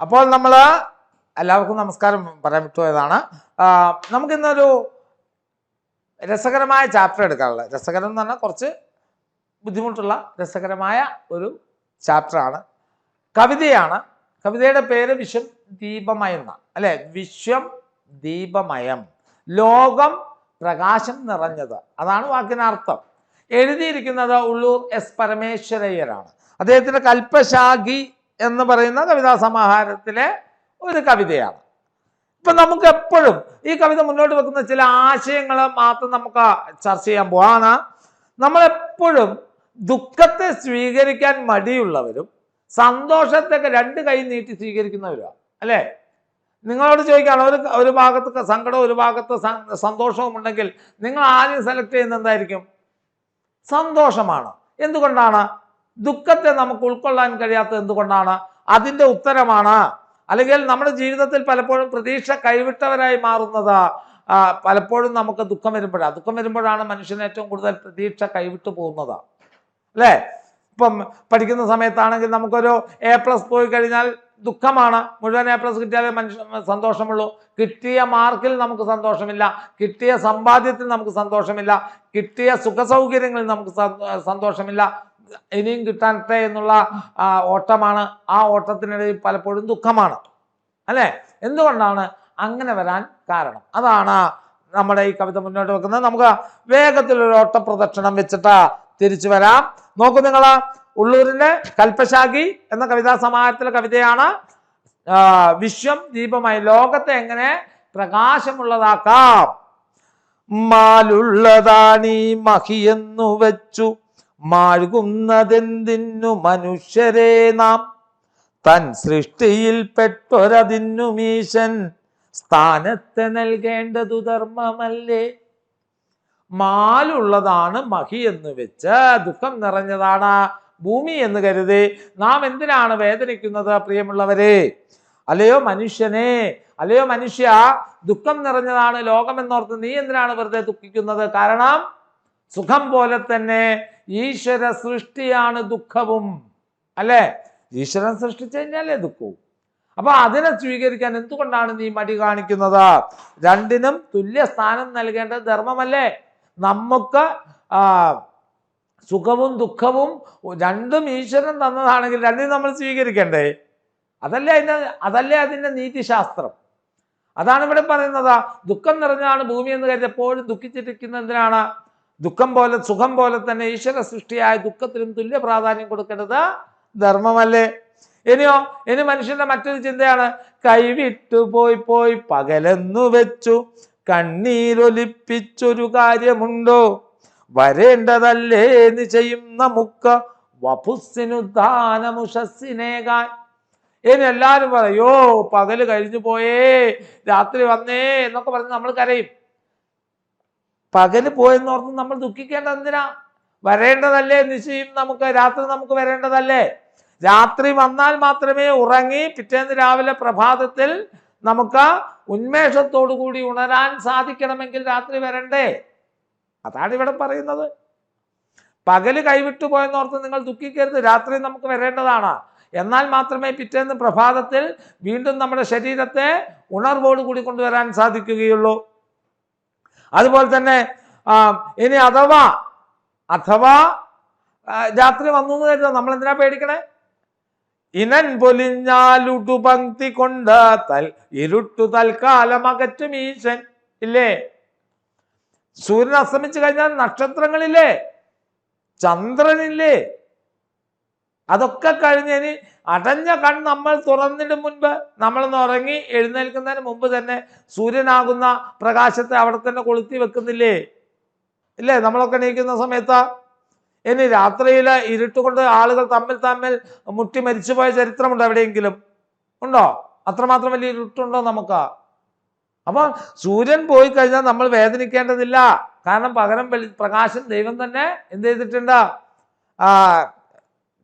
അപ്പോൾ നമ്മൾ എല്ലാവർക്കും നമസ്കാരം പറയാൻ വിട്ടുപോയതാണ്. നമുക്കിന്നൊരു രസകരമായ ചാപ്റ്റർ എടുക്കാനുള്ളത്. രസകരം എന്ന് പറഞ്ഞാൽ കുറച്ച് ബുദ്ധിമുട്ടുള്ള രസകരമായ ഒരു ചാപ്റ്ററാണ്. കവിതയാണ്. കവിതയുടെ പേര് വിശ്വം ദീപമയം എന്നാണ്, അല്ലെ? വിശ്വം ദീപമയം, ലോകം പ്രകാശം നിറഞ്ഞത്, അതാണ് വാക്കിനർത്ഥം. എഴുതിയിരിക്കുന്നത് ഉള്ളൂർ എസ് പരമേശ്വരയ്യരാണ്. അദ്ദേഹത്തിന്റെ കൽപ്പശാഖി എന്ന് പറയുന്ന കവിതാ സമാഹാരത്തിലെ ഒരു കവിതയാണ്. ഇപ്പൊ നമുക്ക് എപ്പോഴും ഈ കവിത മുന്നോട്ട് വെക്കുന്ന ചില ആശയങ്ങൾ മാത്രം നമുക്ക് ചർച്ച ചെയ്യാൻ പോവാണ്. നമ്മളെപ്പോഴും ദുഃഖത്തെ സ്വീകരിക്കാൻ മടിയുള്ളവരും സന്തോഷത്തൊക്കെ രണ്ട് കൈ നീട്ടി സ്വീകരിക്കുന്നവരാണ്, അല്ലേ? നിങ്ങളോട് ചോദിക്കുകയാണ്, ഒരു ഭാഗത്ത് സങ്കടവും ഒരു ഭാഗത്ത് സന്തോഷവും ഉണ്ടെങ്കിൽ നിങ്ങൾ ആദ്യം സെലക്ട് ചെയ്യുന്നത് എന്തായിരിക്കും? സന്തോഷമാണ്. എന്തുകൊണ്ടാണ്? ദുഃഖത്തെ നമുക്ക് ഉൾക്കൊള്ളാൻ കഴിയാത്തത് എന്തുകൊണ്ടാണ്? അതിൻ്റെ ഉത്തരമാണ്, അല്ലെങ്കിൽ നമ്മുടെ ജീവിതത്തിൽ പലപ്പോഴും പ്രതീക്ഷ കൈവിട്ടവരായി മാറുന്നത് പലപ്പോഴും നമുക്ക് ദുഃഖം വരുമ്പോഴാണ്. ദുഃഖം വരുമ്പോഴാണ് മനുഷ്യന് ഏറ്റവും കൂടുതൽ പ്രതീക്ഷ കൈവിട്ടു പോകുന്നത്, അല്ലേ? ഇപ്പം പഠിക്കുന്ന സമയത്താണെങ്കിൽ നമുക്കൊരു A+ പോയി കഴിഞ്ഞാൽ ദുഃഖമാണ്. മുഴുവൻ A+ കിട്ടിയാലേ മനുഷ്യ സന്തോഷമുള്ളൂ. കിട്ടിയ മാർക്കിൽ നമുക്ക് സന്തോഷമില്ല, കിട്ടിയ സമ്പാദ്യത്തിൽ നമുക്ക് സന്തോഷമില്ല, കിട്ടിയ സുഖസൗകര്യങ്ങളിൽ നമുക്ക് സന്തോഷമില്ല. ഇനിയും കിട്ടാട്ടെ എന്നുള്ള ഓട്ടമാണ്. ആ ഓട്ടത്തിനിടയിൽ പലപ്പോഴും ദുഃഖമാണ്, അല്ലേ? എന്തുകൊണ്ടാണ് അങ്ങനെ വരാൻ കാരണം? അതാണ് നമ്മുടെ ഈ കവിത മുന്നോട്ട് വെക്കുന്നത്. നമുക്ക് വേഗത്തിലൊരു ഓട്ടപ്രദക്ഷിണം വെച്ചിട്ട് തിരിച്ചു വരാം. നോക്കൂ നിങ്ങൾ, ഉള്ളൂരിന്റെ കൽപ്പശാഖി എന്ന കവിതാ സമാഹാരത്തിലെ കവിതയാണ് വിശ്വം ദീപമായി, ലോകത്തെ എങ്ങനെ പ്രകാശമുള്ളതാക്കാം. മാലുള്ളതാണീ മഹിയെന്നു വെച്ചു മാഴുകുന്നതെന്തിനു മനുഷ്യരെ നാം, തൻ സൃഷ്ടിയിൽ പെട്ടൊരതിന്നു മീശൻ സ്ഥാനത്തെ നൽകേണ്ടതു ധർമ്മമല്ലേ. മാലുള്ളതാണ് മഹി എന്ന് വെച്ച്, ദുഃഖം നിറഞ്ഞതാണ് ഭൂമി എന്ന് കരുതി നാം എന്തിനാണ് വേദനിക്കുന്നത് പ്രിയമുള്ളവരെ? അല്ലയോ മനുഷ്യനെ, അല്ലയോ മനുഷ്യ, ദുഃഖം നിറഞ്ഞതാണ് ലോകം എന്നോർത്ത് നീ എന്തിനാണ് വെറുതെ ദുഃഖിക്കുന്നത്? കാരണം സുഖം പോലെ തന്നെ ഈശ്വര സൃഷ്ടിയാണ് ദുഃഖവും, അല്ലേ? ഈശ്വരൻ സൃഷ്ടിച്ചു കഴിഞ്ഞാലേ ദുഃഖവും. അപ്പൊ അതിനെ സ്വീകരിക്കാൻ എന്തുകൊണ്ടാണ് നീ മടി കാണിക്കുന്നത്? രണ്ടിനും തുല്യ സ്ഥാനം നൽകേണ്ടത് ധർമ്മമല്ലേ? നമുക്ക് സുഖവും ദുഃഖവും രണ്ടും ഈശ്വരൻ തന്നതാണെങ്കിൽ രണ്ടിനും നമ്മൾ സ്വീകരിക്കണ്ടേ? അതല്ലേ അതിൻ്റെ നീതിശാസ്ത്രം. അതാണ് ഇവിടെ പറയുന്നത്. ദുഃഖം നിറഞ്ഞാണ് ഭൂമി എന്ന് കരുതി എപ്പോഴും ദുഃഖിച്ചിരിക്കുന്ന എന്തിനാണ്? ദുഃഖം പോലെ സുഖം പോലെ തന്നെ ഈശ്വര സൃഷ്ടിയായ ദുഃഖത്തിനും തുല്യ പ്രാധാന്യം കൊടുക്കേണ്ടത് ധർമ്മമല്ലേ? ഇനി മനുഷ്യന്റെ മറ്റൊരു ചിന്തയാണ്, കൈവിട്ടു പോയി പകലെന്നു വെച്ചു കണ്ണീരൊലിപ്പിച്ചൊരു കാര്യമുണ്ടോ, വരേണ്ടതല്ലേ എന്ന് ചെയ്യും നമുക്ക് വപുസ്സിനു ദാനമുഷസ്സിനേകാൻ. ഇനി എല്ലാവരും പറയോ പകല് കഴിഞ്ഞു പോയേ, രാത്രി വന്നേ എന്നൊക്കെ പറഞ്ഞ് നമ്മൾ കരയും. പകല് പോയെന്നോർത്ത് നമ്മൾ ദുഃഖിക്കേണ്ടത് എന്തിനാ? വരേണ്ടതല്ലേ നിശ്ചയം നമുക്ക്, രാത്രി നമുക്ക് വരേണ്ടതല്ലേ? രാത്രി വന്നാൽ മാത്രമേ ഉറങ്ങി പിറ്റേന്ന് രാവിലെ പ്രഭാതത്തിൽ നമുക്ക് ഉന്മേഷത്തോടു കൂടി ഉണരാൻ സാധിക്കണമെങ്കിൽ രാത്രി വരണ്ടേ? അതാണ് ഇവിടെ പറയുന്നത്. പകല് കൈവിട്ടു പോയെന്നോർത്ത് നിങ്ങൾ ദുഃഖിക്കരുത്, രാത്രി നമുക്ക് വരേണ്ടതാണ്. എന്നാൽ മാത്രമേ പിറ്റേന്ന് പ്രഭാതത്തിൽ വീണ്ടും നമ്മുടെ ശരീരത്തെ ഉണർവോടുകൂടി കൊണ്ടുവരാൻ സാധിക്കുകയുള്ളൂ. അതുപോലെ തന്നെ ഇനി അഥവാ രാത്രി വന്നു എന്ന് കരുതാം, നമ്മൾ എന്തിനാ പേടിക്കണേ? ഇനൻ പൊലിഞ്ഞാലുടു പങ്ക്തി കൊണ്ട് ഇരുട്ടു തൽക്കാലം അകറ്റും ഈശൻ, ഇല്ലേ? സൂര്യൻ അസ്തമിച്ചു കഴിഞ്ഞാൽ നക്ഷത്രങ്ങളില്ലേ, ചന്ദ്രനില്ലേ, അതൊക്കെ കഴിഞ്ഞ് ഇനി അടഞ്ഞ കണ്ണ് നമ്മൾ തുറന്നിടും മുൻപ്, നമ്മളൊന്ന് ഉറങ്ങി എഴുന്നേൽക്കുന്നതിന് മുമ്പ് തന്നെ സൂര്യനാകുന്ന പ്രകാശത്തെ അവിടെ തന്നെ കൊളുത്തി വെക്കുന്നില്ലേ, ഇല്ലേ? നമ്മളൊക്കെ എണീക്കുന്ന സമയത്ത്. ഇനി രാത്രിയിൽ ഇരുട്ടുകൊണ്ട് ആളുകൾ തമ്മിൽ മുട്ടി മരിച്ചുപോയ ചരിത്രമുണ്ടോ? എവിടെയെങ്കിലും ഉണ്ടോ? അത്രമാത്രം വലിയ ഇരുട്ടുണ്ടോ നമുക്ക്? അപ്പോൾ സൂര്യൻ പോയി കഴിഞ്ഞാൽ നമ്മൾ വേദനിക്കേണ്ടതില്ല. കാരണം പകരം പ്രകാശം ദൈവം തന്നെ എന്ത് ചെയ്തിട്ടുണ്ട്?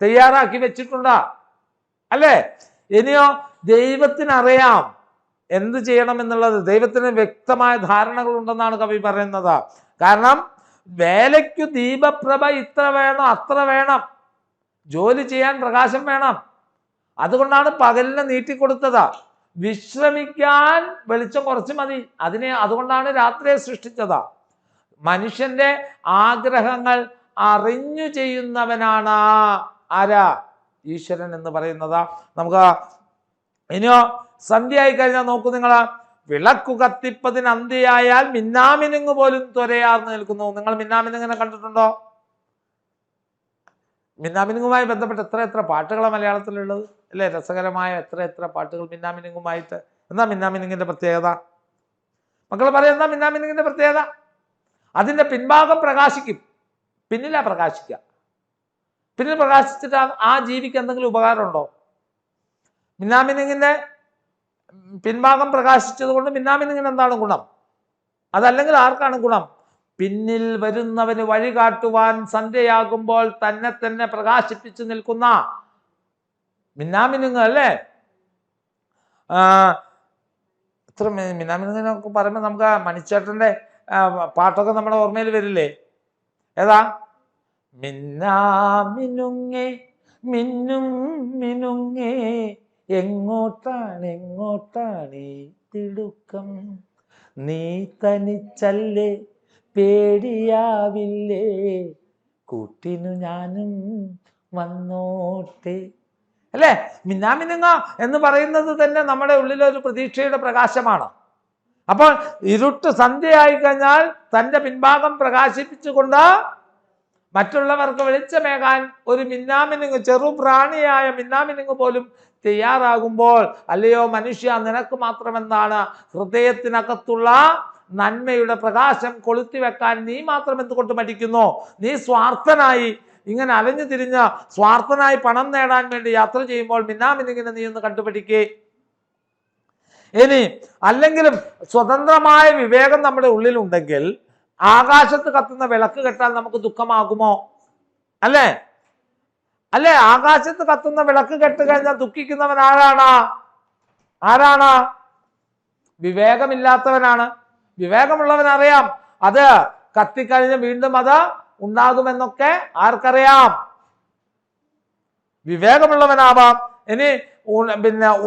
തയ്യാറാക്കി വെച്ചിട്ടുണ്ട്, അല്ലേ? ഇനിയോ ദൈവത്തിനറിയാം എന്ത് ചെയ്യണം എന്നുള്ളത്. ദൈവത്തിന് വ്യക്തമായ ധാരണകൾ ഉണ്ടെന്നാണ് കവി പറയുന്നത്. കാരണം വേലയ്ക്കു ദീപപ്രഭ ഇത്ര വേണം, അത്ര വേണം, ജോലി ചെയ്യാൻ പ്രകാശം വേണം. അതുകൊണ്ടാണ് പകലിനെ നീട്ടിക്കൊടുത്തത്. വിശ്രമിക്കാൻ വെളിച്ചം കുറച്ച് മതി. അതുകൊണ്ടാണ് രാത്രിയെ സൃഷ്ടിച്ചത്. മനുഷ്യന്റെ ആഗ്രഹങ്ങൾ അറിഞ്ഞു ചെയ്യുന്നവനാണ് ആരാ? ഈശ്വരൻ എന്ന് പറയുന്നത്. നമുക്ക് ഇനിയോ സന്ധ്യയായി കഴിഞ്ഞാൽ നോക്കൂ നിങ്ങൾ, വിളക്കു കത്തിപ്പതിന് അന്തിയായാൽ മിന്നാമിനുങ്ങ് പോലും ത്വരയാർന്ന് നിൽക്കുന്നു. നിങ്ങൾ മിന്നാമിനുങ്ങിനെ കണ്ടിട്ടുണ്ടോ? മിന്നാമിനുങ്ങുമായി ബന്ധപ്പെട്ട് എത്ര പാട്ടുകളാണ് മലയാളത്തിലുള്ളത് അല്ലേ? രസകരമായ എത്ര പാട്ടുകൾ മിന്നാമിനുങ്ങുമായിട്ട്. എന്താ മിന്നാമിനുങ്ങിന്റെ പ്രത്യേകത? മക്കൾ പറയാം, എന്താ മിന്നാമിനുങ്ങിന്റെ പ്രത്യേകത? അതിന്റെ പിൻഭാഗം പ്രകാശിക്കും, പിന്നിലാ പ്രകാശിക്കുക. പിന്നിൽ പ്രകാശിച്ചിട്ട് ആ ജീവിക്ക് എന്തെങ്കിലും ഉപകാരമുണ്ടോ? മിന്നാമിനുങ്ങിന്റെ പിൻഭാഗം പ്രകാശിച്ചത് കൊണ്ട് മിന്നാമിനുങ്ങിന് എന്താണ് ഗുണം? അതല്ലെങ്കിൽ ആർക്കാണ് ഗുണം? പിന്നിൽ വരുന്നവന് വഴി കാട്ടുവാൻ സന്ധ്യയാകുമ്പോൾ തന്നെ പ്രകാശിപ്പിച്ചു നിൽക്കുന്ന മിന്നാമിനുങ്ങ് അല്ലേ? ഇത്ര മിന്നാമിനുങ്ങിനൊക്കെ പറയുമ്പോൾ നമുക്ക് മണിച്ചേട്ടന്റെ പാട്ടൊക്കെ നമ്മുടെ ഓർമ്മയിൽ വരില്ലേ? ഏതാ? മിന്നാമിനുങ്ങേ മിന്നും മിനുങ്ങേ എങ്ങോട്ടാണ് തിടുക്കം, നീ തനിച്ചല്ലേ പേടിയാവില്ലേ, കൂട്ടിനു ഞാനും വന്നോട്ടെ അല്ലേ? മിന്നാമിനുങ്ങ എന്ന് പറയുന്നത് തന്നെ നമ്മുടെ ഉള്ളിലൊരു പ്രതീക്ഷയുടെ പ്രകാശമാണ്. അപ്പോൾ ഇരുട്ട് സന്ധ്യയായി കഴിഞ്ഞാൽ തൻ്റെ പിൻഭാഗം പ്രകാശിപ്പിച്ചുകൊണ്ട് മറ്റുള്ളവർക്ക് വെളിച്ചമേകാൻ ഒരു മിന്നാമിനുങ്ങ്, ചെറുപ്രാണിയായ മിന്നാമിനുങ്ങ് പോലും തയ്യാറാകുമ്പോൾ, അല്ലയോ മനുഷ്യ, നിനക്ക് മാത്രമെന്താണ് ഹൃദയത്തിനകത്തുള്ള നന്മയുടെ പ്രകാശം കൊളുത്തി വെക്കാൻ നീ മാത്രം എന്തുകൊണ്ട് മടിക്കുന്നു? നീ സ്വാർത്ഥനായി ഇങ്ങനെ അലഞ്ഞു തിരിഞ്ഞ് സ്വാർത്ഥനായി പണം നേടാൻ വേണ്ടി യാത്ര ചെയ്യുമ്പോൾ മിന്നാമിനുങ്ങിനെ നീ ഒന്ന് കണ്ടുപിടിക്കേ. ഇനി അല്ലെങ്കിലും സ്വതന്ത്രമായ വിവേകം നമ്മുടെ ഉള്ളിലുണ്ടെങ്കിൽ ആകാശത്ത് കത്തുന്ന വിളക്ക് കെട്ടാൽ നമുക്ക് ദുഃഖമാകുമോ? അല്ലേ? ആകാശത്ത് കത്തുന്ന വിളക്ക് കെട്ട് കഴിഞ്ഞാൽ ദുഃഖിക്കുന്നവൻ ആരാണ്? വിവേകമില്ലാത്തവനാണ്. വിവേകമുള്ളവൻ അറിയാം അത് കത്തിക്കഴിഞ്ഞ് വീണ്ടും അത് ഉണ്ടാകുമെന്നൊക്കെ. ആർക്കറിയാം? വിവേകമുള്ളവനാവാം. ഇനി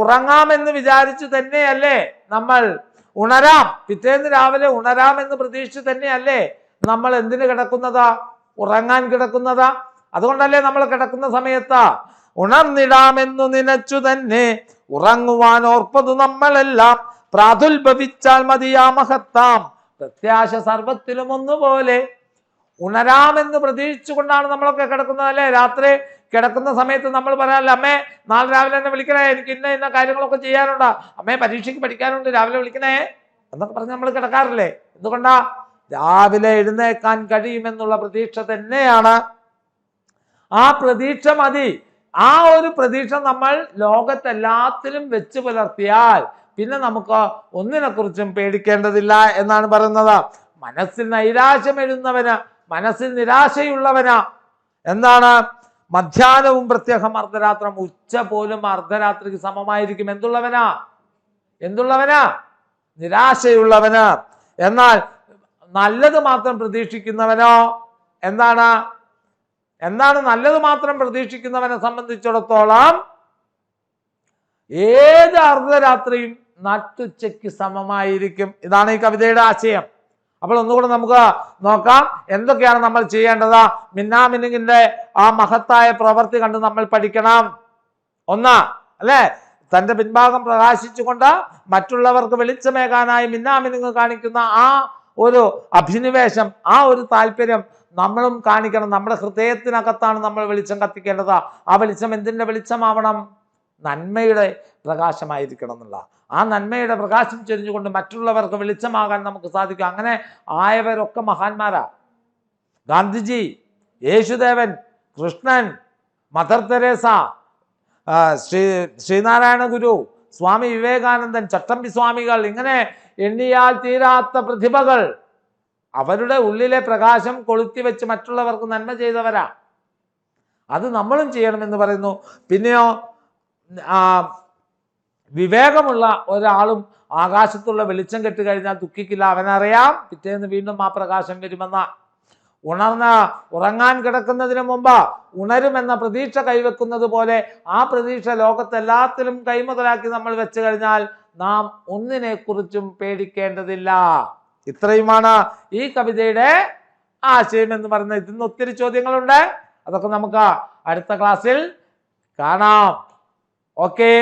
ഉറങ്ങാമെന്ന് വിചാരിച്ചു തന്നെയല്ലേ നമ്മൾ ഉണരാം, പിറ്റേന്ന് രാവിലെ ഉണരാമെന്ന് പ്രതീക്ഷിച്ച് തന്നെയല്ലേ നമ്മൾ എന്തിന് കിടക്കുന്നതാ? ഉറങ്ങാൻ കിടക്കുന്നതാ. അതുകൊണ്ടല്ലേ നമ്മൾ കിടക്കുന്ന സമയത്ത് ഉണർന്നിടാമെന്നു നനച്ചു തന്നെ ഉറങ്ങുവാൻ ഓർപ്പതു നമ്മളെല്ലാം, പ്രാദുർഭവിച്ചാൽ മതിയാ മഹത്താം പ്രത്യാശ സർവത്തിലും ഒന്നുപോലെ. ഉണരാമെന്ന് പ്രതീക്ഷിച്ചുകൊണ്ടാണ് നമ്മളൊക്കെ കിടക്കുന്നത് അല്ലേ? രാത്രി കിടക്കുന്ന സമയത്ത് നമ്മൾ പറയാനല്ലേ, അമ്മേ നാളെ രാവിലെ എന്നെ വിളിക്കണേ, എനിക്ക് ഇന്ന കാര്യങ്ങളൊക്കെ ചെയ്യാനുണ്ട്, അമ്മേ പരീക്ഷയ്ക്ക് പഠിക്കാനുണ്ട്, രാവിലെ വിളിക്കണേ എന്നൊക്കെ പറഞ്ഞ് നമ്മൾ കിടക്കാറില്ലേ? എന്തുകൊണ്ടാ? രാവിലെ എഴുന്നേക്കാൻ കഴിയുമെന്നുള്ള പ്രതീക്ഷ തന്നെയാണ്. ആ പ്രതീക്ഷ മതി. ആ ഒരു പ്രതീക്ഷ നമ്മൾ ലോകത്തെല്ലാത്തിലും വെച്ച് പുലർത്തിയാൽ പിന്നെ നമുക്ക് ഒന്നിനെക്കുറിച്ചും പേടിക്കേണ്ടതില്ല എന്നാണ് പറയുന്നത്. മനസ്സിൽ നൈരാശ്യം എഴുന്നവന്, മനസ്സിൽ നിരാശയുള്ളവന് എന്താണ്? മധ്യാഹ്നവും പ്രത്യേകം അർദ്ധരാത്രം, ഉച്ച പോലും അർദ്ധരാത്രിക്ക് സമമായിരിക്കും. എന്തുള്ളവനാ? നിരാശയുള്ളവന്. എന്നാൽ നല്ലത് മാത്രം പ്രതീക്ഷിക്കുന്നവനോ എന്താണ് നല്ലത് മാത്രം പ്രതീക്ഷിക്കുന്നവനെ സംബന്ധിച്ചിടത്തോളം ഏത് അർദ്ധരാത്രിയും നട്ടുച്ചയ്ക്ക് സമമായിരിക്കും. ഇതാണ് ഈ കവിതയുടെ ആശയം. അപ്പോൾ ഒന്നുകൂടെ നമുക്ക് നോക്കാം എന്തൊക്കെയാണ് നമ്മൾ ചെയ്യേണ്ടത്. മിന്നാമിനുങ്ങിന്റെ ആ മഹത്തായ പ്രവൃത്തി കണ്ട് നമ്മൾ പഠിക്കണം. ഒന്ന് അല്ലേ, തന്റെ പിൻഭാഗം പ്രകാശിച്ചുകൊണ്ട് മറ്റുള്ളവർക്ക് വെളിച്ചമേകാനായി മിന്നാമിനുങ്ങ് കാണിക്കുന്ന ആ ഒരു അഭിനിവേശം, ആ ഒരു താല്പര്യം നമ്മളും കാണിക്കണം. നമ്മുടെ ഹൃദയത്തിനകത്താണ് നമ്മൾ വെളിച്ചം കത്തിക്കേണ്ടത്. ആ വെളിച്ചം എന്തിൻ്റെ വെളിച്ചമാവണം? നന്മയുടെ പ്രകാശമായിരിക്കണം എന്നുള്ള ആ നന്മയുടെ പ്രകാശം ചൊരിഞ്ഞുകൊണ്ട് മറ്റുള്ളവർക്ക് വെളിച്ചമാകാൻ നമുക്ക് സാധിക്കും. അങ്ങനെ ആയവരൊക്കെ മഹാന്മാരാ. ഗാന്ധിജി, യേശുദേവൻ, കൃഷ്ണൻ, മദർ തെരേസ, ശ്രീനാരായണ ഗുരു, സ്വാമി വിവേകാനന്ദൻ, ചട്ടമ്പി സ്വാമികൾ, ഇങ്ങനെ എണ്ണിയാൽ തീരാത്ത പ്രതിഭകൾ അവരുടെ ഉള്ളിലെ പ്രകാശം കൊളുത്തി വെച്ച് മറ്റുള്ളവർക്ക് നന്മ ചെയ്തവരാ. അത് നമ്മളും ചെയ്യണമെന്ന് പറയുന്നു. പിന്നെയോ വിവേകമുള്ള ഒരാളും ആകാശത്തുള്ള വെളിച്ചം കെട്ട് കഴിഞ്ഞാൽ ദുഃഖിക്കില്ല. അവനറിയാം പിറ്റേന്ന് വീണ്ടും ആ പ്രകാശം വരുമെന്ന. ഉറങ്ങാൻ കിടക്കുന്നതിന് മുമ്പ് ഉണരുമെന്ന പ്രതീക്ഷ കൈവെക്കുന്നത് പോലെ ആ പ്രതീക്ഷ ലോകത്തെല്ലാത്തിലും കൈമുതലാക്കി നമ്മൾ വെച്ചു കഴിഞ്ഞാൽ നാം ഒന്നിനെ കുറിച്ചും പേടിക്കേണ്ടതില്ല. ഇത്രയുമാണ് ഈ കവിതയുടെ ആശയം എന്ന് പറയുന്നത്. ഇതിന് ഒത്തിരി ചോദ്യങ്ങളുണ്ട്, അതൊക്കെ നമുക്ക് അടുത്ത ക്ലാസ്സിൽ കാണാം. ഓക്കെ.